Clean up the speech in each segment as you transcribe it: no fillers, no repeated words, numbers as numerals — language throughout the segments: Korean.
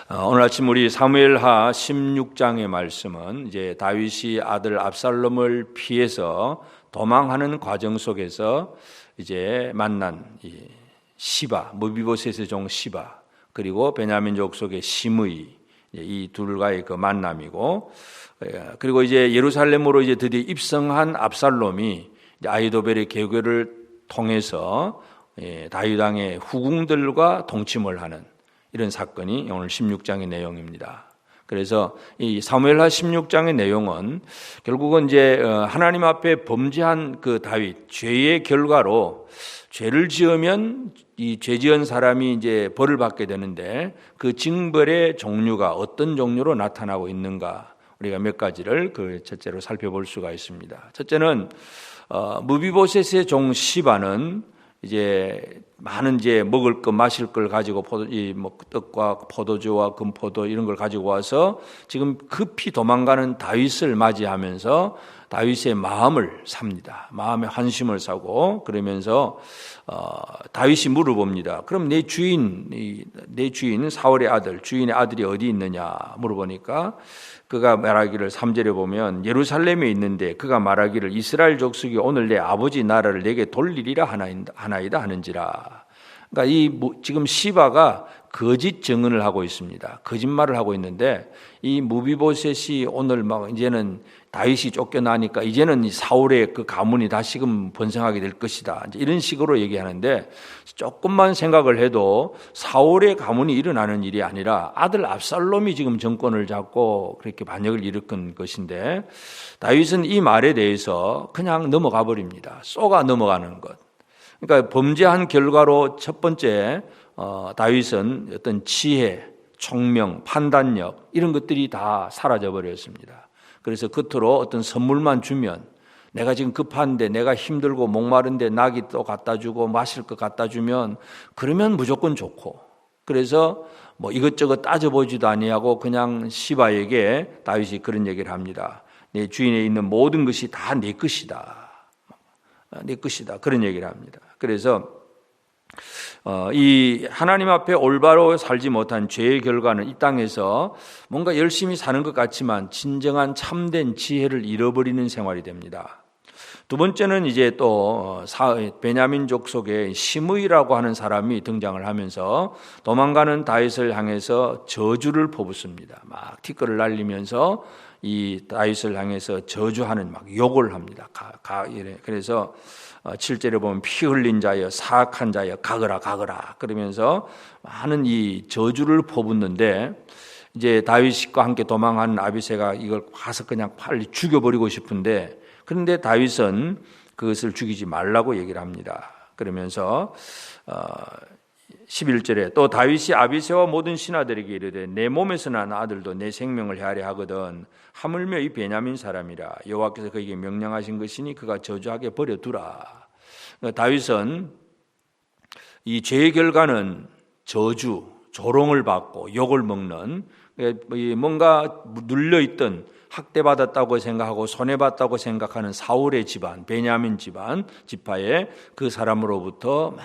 오늘 아침 우리 사무엘하 16장의 말씀은 이제 다윗이 아들 압살롬을 피해서 도망하는 과정 속에서 이제 만난 이 시바, 무비보셋의 종 시바, 그리고 베냐민족 속의 시므이, 이 둘과의 그 만남이고, 그리고 이제 예루살렘으로 이제 드디어 입성한 압살롬이 아히도벨의 계교를 통해서 다윗 왕의 후궁들과 동침을 하는 이런 사건이 오늘 16장의 내용입니다. 그래서 이 사무엘하 16장의 내용은 결국은 이제 하나님 앞에 범죄한 그 다윗, 죄의 결과로 죄를 지으면 이 죄 지은 사람이 이제 벌을 받게 되는데 그 징벌의 종류가 어떤 종류로 나타나고 있는가, 우리가 몇 가지를 그 첫째로 살펴볼 수가 있습니다. 첫째는 무비보셋의 종 시바는 이제 많은 이제 먹을 것 마실 걸 가지고 떡과 포도주와 금포도 이런 걸 가지고 와서 지금 급히 도망가는 다윗을 맞이하면서 다윗의 마음을 삽니다. 마음의 환심을 사고, 그러면서 다윗이 물어봅니다. 그럼 내 주인 사울의 아들, 주인의 아들이 어디 있느냐 물어보니까 그가 말하기를 3절에 보면 예루살렘에 있는데 그가 말하기를 이스라엘 족속이 오늘 내 아버지 나라를 내게 돌리리라 하나이다 하는지라. 그러니까 지금 시바가 거짓 증언을 하고 있습니다. 거짓말을 하고 있는데 이 무비보셋이 오늘 막 이제는 다윗이 쫓겨나니까 이제는 이 사울의 그 가문이 다시금 번성하게 될 것이다, 이제 이런 식으로 얘기하는데, 조금만 생각을 해도 사울의 가문이 일어나는 일이 아니라 아들 압살롬이 지금 정권을 잡고 그렇게 반역을 일으킨 것인데, 다윗은 이 말에 대해서 그냥 넘어가 버립니다. 쏘가 넘어가는 것. 그러니까 범죄한 결과로 첫 번째 다윗은 어떤 지혜, 총명, 판단력 이런 것들이 다 사라져 버렸습니다. 그래서 겉으로 어떤 선물만 주면, 내가 지금 급한데, 내가 힘들고 목마른데 낙이 또 갖다 주고 마실 것 갖다 주면 그러면 무조건 좋고, 그래서 뭐 이것저것 따져보지도 아니하고 그냥 시바에게 다윗이 그런 얘기를 합니다. 내 주인에 있는 모든 것이 다 내 것이다. 내 것이다. 그런 얘기를 합니다. 그래서 이 하나님 앞에 올바로 살지 못한 죄의 결과는 이 땅에서 뭔가 열심히 사는 것 같지만 진정한 참된 지혜를 잃어버리는 생활이 됩니다. 두 번째는 이제 또 베냐민족 속에 시므이라고 하는 사람이 등장을 하면서 도망가는 다윗을 향해서 저주를 퍼붓습니다. 막 티끌을 날리면서 이 다윗을 향해서 저주하는, 막 욕을 합니다. 그래서 7절에 보면 피 흘린 자여, 사악한 자여, 가거라 그러면서 많은 이 저주를 퍼붓는데, 이제 다윗과 함께 도망한 아비새가 이걸 가서 그냥 빨리 죽여버리고 싶은데, 그런데 다윗은 그것을 죽이지 말라고 얘기를 합니다. 그러면서 11절에 또 다윗이 아비새와 모든 신하들에게 이르되 내 몸에서 난 아들도 내 생명을 헤아려 하거든 하물며 이 베냐민 사람이라 여호와께서 그에게 명령하신 것이니 그가 저주하게 버려두라. 다윗은 이 죄의 결과는 저주, 조롱을 받고 욕을 먹는, 뭔가 눌려있던, 학대받았다고 생각하고 손해봤다고 생각하는 사울의 집안, 베냐민 집안, 지파의 그 사람으로부터 막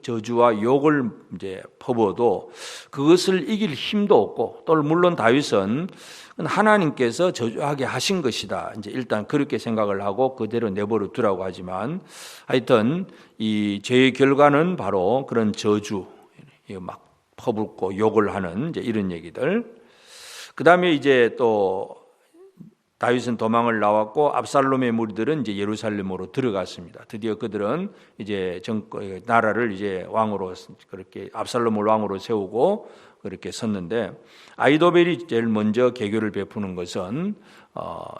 저주와 욕을 이제 퍼부어도 그것을 이길 힘도 없고, 또 물론 다윗은 하나님께서 저주하게 하신 것이다, 이제 일단 그렇게 생각을 하고 그대로 내버려 두라고 하지만, 하여튼 이 죄의 결과는 바로 그런 저주, 막 퍼붓고 욕을 하는 이제 이런 얘기들. 그 다음에 이제 또 다윗은 도망을 나왔고 압살롬의 무리들은 이제 예루살렘으로 들어갔습니다. 드디어 그들은 이제 나라를 이제 왕으로, 그렇게 압살롬을 왕으로 세우고 그렇게 섰는데, 아히도벨이 제일 먼저 계교를 베푸는 것은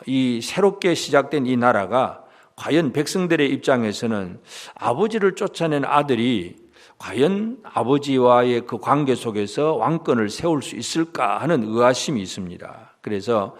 이 새롭게 시작된 이 나라가 과연 백성들의 입장에서는 아버지를 쫓아낸 아들이 과연 아버지와의 그 관계 속에서 왕권을 세울 수 있을까 하는 의아심이 있습니다. 그래서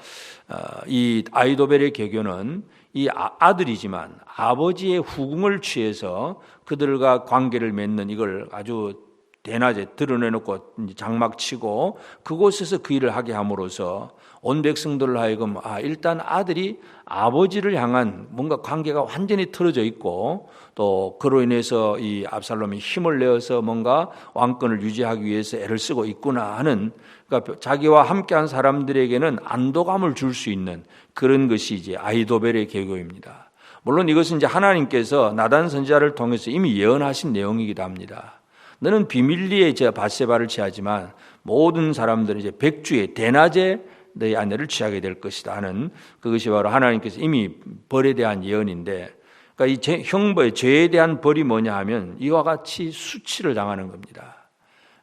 이 아히도벨의 계교는 이 아들이지만 아버지의 후궁을 취해서 그들과 관계를 맺는, 이걸 아주 대낮에 드러내놓고 장막 치고 그곳에서 그 일을 하게 함으로써 온 백성들로 하여금 일단 아들이 아버지를 향한 뭔가 관계가 완전히 틀어져 있고 또 그로 인해서 이 압살롬이 힘을 내어서 뭔가 왕권을 유지하기 위해서 애를 쓰고 있구나 하는, 그러니까 자기와 함께한 사람들에게는 안도감을 줄 수 있는 그런 것이 이제 아히도벨의 계교입니다. 물론 이것은 이제 하나님께서 나단 선지자를 통해서 이미 예언하신 내용이기도 합니다. 너는 비밀리에 밧세바를 취하지만 모든 사람들은 이제 백주에 대낮에 너희 아내를 취하게 될 것이다 하는, 그것이 바로 하나님께서 이미 벌에 대한 예언인데, 그러니까 이 형벌, 죄에 대한 벌이 뭐냐 하면 이와 같이 수치를 당하는 겁니다.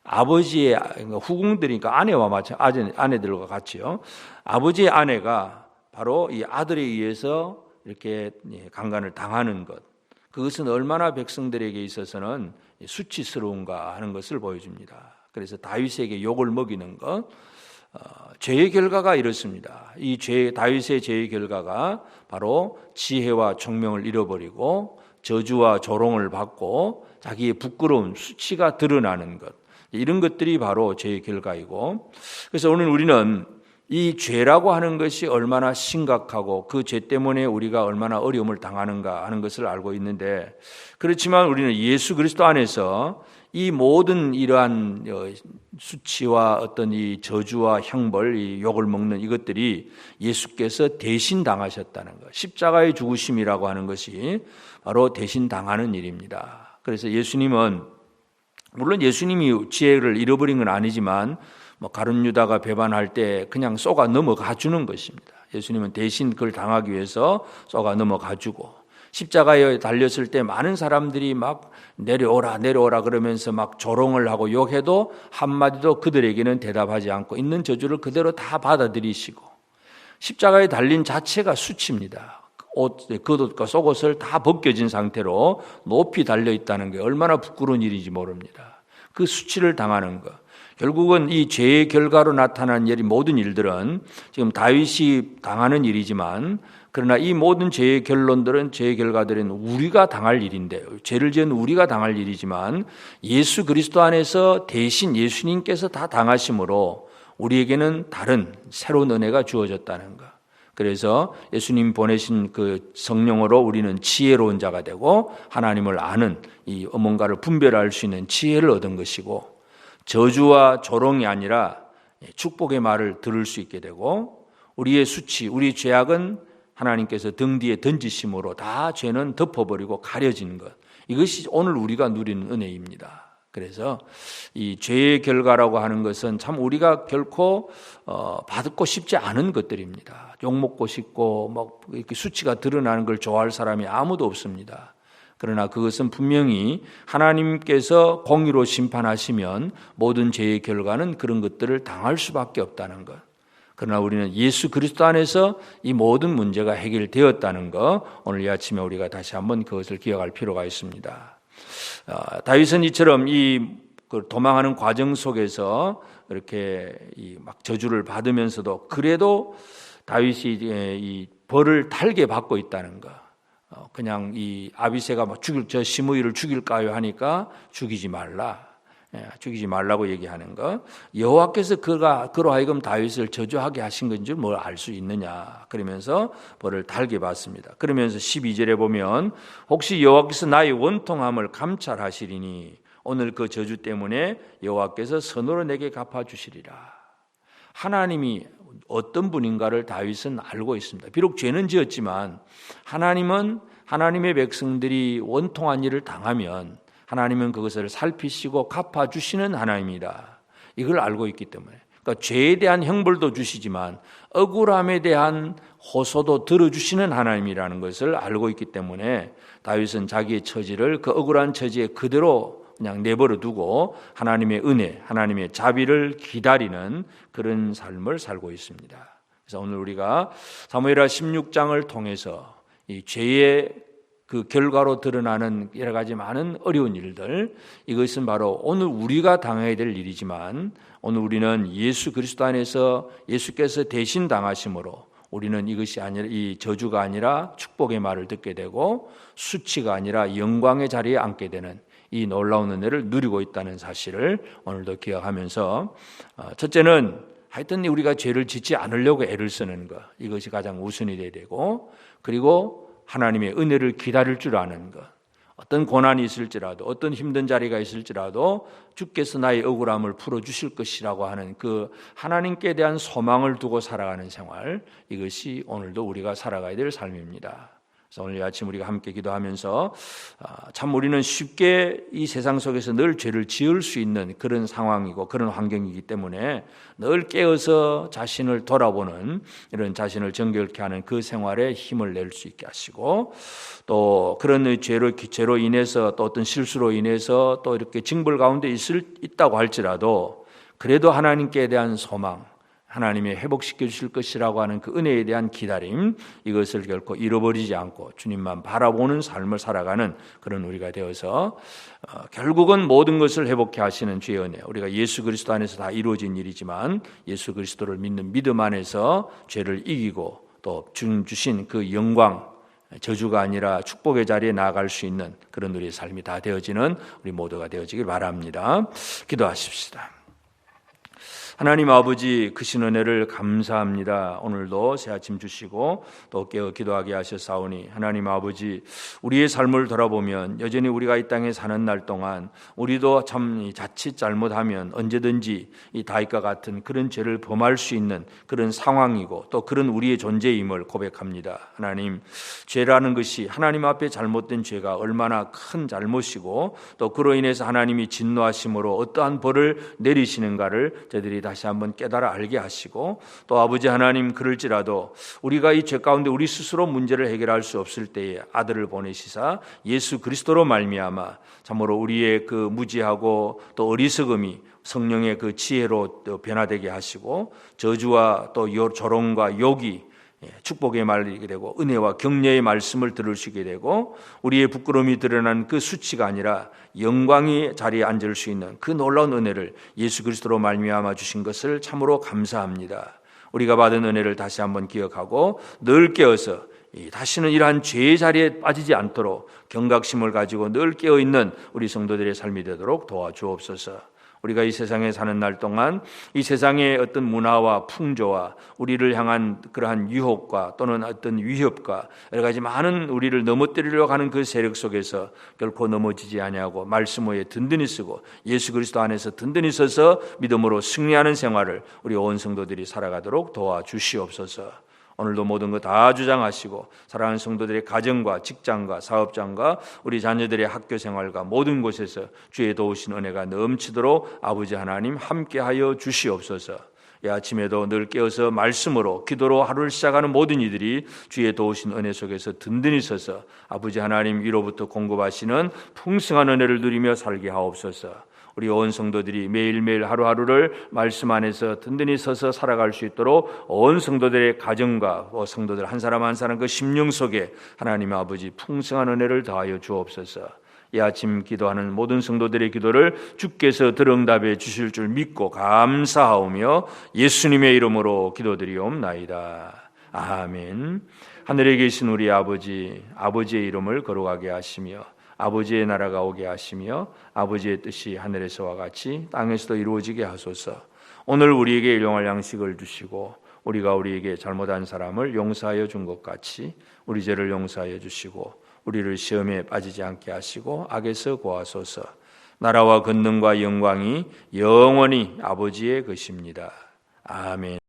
아버지의 후궁들이니까 아내와 아내들과 같이요. 아버지의 아내가 바로 이 아들에 의해서 이렇게 강간을 당하는 것, 그것은 얼마나 백성들에게 있어서는 수치스러운가 하는 것을 보여줍니다. 그래서 다윗에게 욕을 먹이는 것, 죄의 결과가 이렇습니다. 이 다윗의 죄의 결과가 바로 지혜와 총명을 잃어버리고 저주와 조롱을 받고 자기의 부끄러운 수치가 드러나는 것, 이런 것들이 바로 죄의 결과이고, 그래서 오늘 우리는 이 죄라고 하는 것이 얼마나 심각하고 그 죄 때문에 우리가 얼마나 어려움을 당하는가 하는 것을 알고 있는데, 그렇지만 우리는 예수 그리스도 안에서 이 모든 이러한 수치와 어떤 이 저주와 형벌, 이 욕을 먹는 이것들이 예수께서 대신 당하셨다는 것, 십자가의 죽으심이라고 하는 것이 바로 대신 당하는 일입니다. 그래서 예수님은, 물론 예수님이 지혜를 잃어버린 건 아니지만 가룟 유다가 배반할 때 그냥 쏘가 넘어가 주는 것입니다. 예수님은 대신 그걸 당하기 위해서 쏘가 넘어가 주고, 십자가에 달렸을 때 많은 사람들이 막 내려오라 그러면서 막 조롱을 하고 욕해도 한마디도 그들에게는 대답하지 않고 있는 저주를 그대로 다 받아들이시고, 십자가에 달린 자체가 수치입니다. 겉옷과 속옷을 다 벗겨진 상태로 높이 달려있다는 게 얼마나 부끄러운 일인지 모릅니다. 그 수치를 당하는 것, 결국은 이 죄의 결과로 나타난 모든 일들은 지금 다윗이 당하는 일이지만, 그러나 이 모든 죄의 결과들은 우리가 당할 일인데, 죄를 지은 우리가 당할 일이지만 예수 그리스도 안에서 대신 예수님께서 다 당하심으로 우리에게는 다른 새로운 은혜가 주어졌다는 것. 그래서 예수님 보내신 그 성령으로 우리는 지혜로운 자가 되고 하나님을 아는 이 뭔가를 분별할 수 있는 지혜를 얻은 것이고, 저주와 조롱이 아니라 축복의 말을 들을 수 있게 되고, 우리의 수치, 우리 죄악은 하나님께서 등 뒤에 던지심으로 다 죄는 덮어버리고 가려진 것, 이것이 오늘 우리가 누리는 은혜입니다. 그래서 이 죄의 결과라고 하는 것은 참 우리가 결코 받고 싶지 않은 것들입니다. 욕먹고 싶고 이렇게 수치가 드러나는 걸 좋아할 사람이 아무도 없습니다. 그러나 그것은 분명히 하나님께서 공의로 심판하시면 모든 죄의 결과는 그런 것들을 당할 수밖에 없다는 것. 그러나 우리는 예수 그리스도 안에서 이 모든 문제가 해결되었다는 것, 오늘 이 아침에 우리가 다시 한번 그것을 기억할 필요가 있습니다. 다윗은 이처럼 도망하는 과정 속에서 이렇게 막 저주를 받으면서도 그래도 다윗이 이 벌을 달게 받고 있다는 것. 그냥 이 아비새가 저 시므이를 죽일까요 하니까 죽이지 말라고 얘기하는 것. 여호와께서 그로 하여금 다윗을 저주하게 하신 건지 뭘 알 수 있느냐, 그러면서 벌을 달게 받습니다. 그러면서 12절에 보면 혹시 여호와께서 나의 원통함을 감찰하시리니 오늘 그 저주 때문에 여호와께서 선으로 내게 갚아주시리라. 하나님이 어떤 분인가를 다윗은 알고 있습니다. 비록 죄는 지었지만 하나님은 하나님의 백성들이 원통한 일을 당하면 하나님은 그것을 살피시고 갚아주시는 하나님이다, 이걸 알고 있기 때문에, 그러니까 죄에 대한 형벌도 주시지만 억울함에 대한 호소도 들어주시는 하나님이라는 것을 알고 있기 때문에 다윗은 자기의 처지를 그 억울한 처지에 그대로 그냥 내버려 두고 하나님의 은혜, 하나님의 자비를 기다리는 그런 삶을 살고 있습니다. 그래서 오늘 우리가 사무엘하 16장을 통해서 이 죄의 그 결과로 드러나는 여러 가지 많은 어려운 일들, 이것은 바로 오늘 우리가 당해야 될 일이지만 오늘 우리는 예수 그리스도 안에서 예수께서 대신 당하심으로 우리는 이것이 아니라, 이 저주가 아니라 축복의 말을 듣게 되고 수치가 아니라 영광의 자리에 앉게 되는 이 놀라운 은혜를 누리고 있다는 사실을 오늘도 기억하면서 첫째는 하여튼 우리가 죄를 짓지 않으려고 애를 쓰는 것, 이것이 가장 우선이 돼야 되고, 그리고 하나님의 은혜를 기다릴 줄 아는 것. 어떤 고난이 있을지라도, 어떤 힘든 자리가 있을지라도 주께서 나의 억울함을 풀어주실 것이라고 하는 그 하나님께 대한 소망을 두고 살아가는 생활, 이것이 오늘도 우리가 살아가야 될 삶입니다. 그래서 오늘 아침 우리가 함께 기도하면서 참 우리는 쉽게 이 세상 속에서 늘 죄를 지을 수 있는 그런 상황이고 그런 환경이기 때문에 늘 깨어서 자신을 돌아보는, 이런 자신을 정결케 하는 그 생활에 힘을 낼 수 있게 하시고, 또 그런 죄로 인해서 또 어떤 실수로 인해서 또 이렇게 징벌 가운데 있다고 할지라도 그래도 하나님께 대한 소망, 하나님이 회복시켜 주실 것이라고 하는 그 은혜에 대한 기다림, 이것을 결코 잃어버리지 않고 주님만 바라보는 삶을 살아가는 그런 우리가 되어서 결국은 모든 것을 회복해 하시는 주의 은혜, 우리가 예수 그리스도 안에서 다 이루어진 일이지만 예수 그리스도를 믿는 믿음 안에서 죄를 이기고 또 주님 주신 그 영광, 저주가 아니라 축복의 자리에 나아갈 수 있는 그런 우리의 삶이 다 되어지는 우리 모두가 되어지길 바랍니다. 기도하십시다. 하나님 아버지, 크신 은혜를 감사합니다. 오늘도 새 아침 주시고 또 깨어 기도하게 하셨사오니, 하나님 아버지, 우리의 삶을 돌아보면 여전히 우리가 이 땅에 사는 날 동안 우리도 참 자칫 잘못하면 언제든지 이 다윗과 같은 그런 죄를 범할 수 있는 그런 상황이고 또 그런 우리의 존재임을 고백합니다. 하나님, 죄라는 것이 하나님 앞에 잘못된 죄가 얼마나 큰 잘못이고 또 그로 인해서 하나님이 진노하심으로 어떠한 벌을 내리시는가를 저희들이 다시 한번 깨달아 알게 하시고, 또 아버지 하나님, 그럴지라도 우리가 이 죄 가운데 우리 스스로 문제를 해결할 수 없을 때에 아들을 보내시사 예수 그리스도로 말미암아 참으로 우리의 그 무지하고 또 어리석음이 성령의 그 지혜로 또 변화되게 하시고, 저주와 또 조롱과 욕이 축복의 말이게 되고 은혜와 격려의 말씀을 들을 수 있게 되고, 우리의 부끄러움이 드러난 그 수치가 아니라 영광이 자리에 앉을 수 있는 그 놀라운 은혜를 예수 그리스도로 말미암아 주신 것을 참으로 감사합니다. 우리가 받은 은혜를 다시 한번 기억하고 늘 깨어서 다시는 이러한 죄의 자리에 빠지지 않도록 경각심을 가지고 늘 깨어있는 우리 성도들의 삶이 되도록 도와주옵소서. 우리가 이 세상에 사는 날 동안 이 세상의 어떤 문화와 풍조와 우리를 향한 그러한 유혹과 또는 어떤 위협과 여러 가지 많은 우리를 넘어뜨리려고 하는 그 세력 속에서 결코 넘어지지 아니하고 말씀 위에 든든히 쓰고 예수 그리스도 안에서 든든히 서서 믿음으로 승리하는 생활을 우리 온 성도들이 살아가도록 도와주시옵소서. 오늘도 모든 것 다 주장하시고 사랑하는 성도들의 가정과 직장과 사업장과 우리 자녀들의 학교 생활과 모든 곳에서 주의 도우신 은혜가 넘치도록 아버지 하나님 함께하여 주시옵소서. 이 아침에도 늘 깨어서 말씀으로 기도로 하루를 시작하는 모든 이들이 주의 도우신 은혜 속에서 든든히 서서 아버지 하나님 위로부터 공급하시는 풍성한 은혜를 누리며 살게 하옵소서. 우리 온 성도들이 매일매일 하루하루를 말씀 안에서 든든히 서서 살아갈 수 있도록 온 성도들의 가정과 성도들 한 사람 한 사람 그 심령 속에 하나님 아버지 풍성한 은혜를 더하여 주옵소서. 이 아침 기도하는 모든 성도들의 기도를 주께서 들응답해 주실 줄 믿고 감사하오며 예수님의 이름으로 기도드리옵나이다. 아멘. 하늘에 계신 우리 아버지, 아버지의 이름을 거룩하게 하시며 아버지의 나라가 오게 하시며 아버지의 뜻이 하늘에서와 같이 땅에서도 이루어지게 하소서. 오늘 우리에게 일용할 양식을 주시고 우리가 우리에게 잘못한 사람을 용서하여 준 것 같이 우리 죄를 용서하여 주시고 우리를 시험에 빠지지 않게 하시고 악에서 구하소서. 나라와 권능과 영광이 영원히 아버지의 것입니다. 아멘.